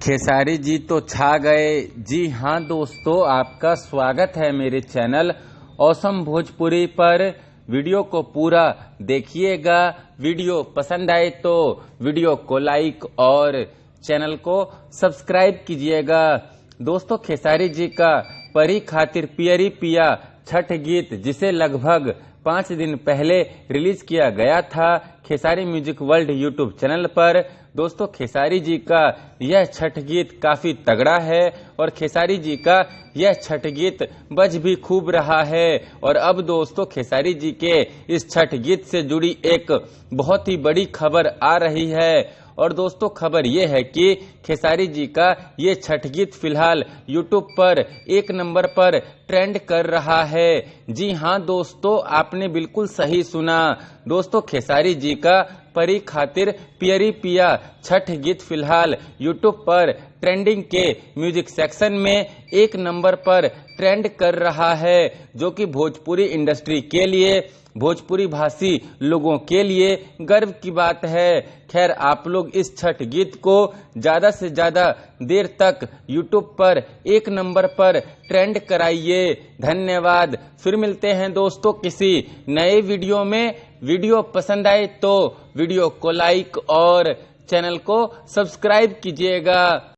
खेसारी जी तो छा गए। जी हाँ दोस्तों, आपका स्वागत है मेरे चैनल औसम भोजपुरी पर। वीडियो को पूरा देखिएगा। वीडियो पसंद आए तो वीडियो को लाइक और चैनल को सब्सक्राइब कीजिएगा। दोस्तों, खेसारी जी का परी खातिर पियरी पिया छठ गीत, जिसे लगभग 5 दिन पहले रिलीज किया गया था Khesari music world YouTube channel पर। दोस्तों, खेसारी जी का यह छठ गीत काफी तगड़ा है और खेसारी जी का यह छठ गीत बज भी खूब रहा है। और अब दोस्तों, खेसारी जी के इस छठ गीत से जुड़ी एक बहुत ही बड़ी खबर आ रही है। और दोस्तों, खबर यह है कि खेसारी जी का ये छठ गीत फिलहाल यूट्यूब पर 1 नंबर पर ट्रेंड कर रहा है। जी हाँ दोस्तों, आपने बिल्कुल सही सुना। दोस्तों, खेसारी जी का परी खातिर पियरी पिया छठ गीत फिलहाल यूट्यूब पर ट्रेंडिंग के म्यूजिक सेक्शन में 1 नंबर पर ट्रेंड कर रहा है, जो कि भोजपुरी इंडस्ट्री के लिए, भोजपुरी भाषी लोगों के लिए गर्व की बात है। खैर, आप लोग इस छठ गीत को ज्यादा से ज्यादा देर तक यूट्यूब पर 1 नंबर पर ट्रेंड कराइए। धन्यवाद। फिर मिलते हैं दोस्तों किसी नए वीडियो में। वीडियो पसंद आए तो वीडियो को लाइक और चैनल को सब्सक्राइब कीजिएगा।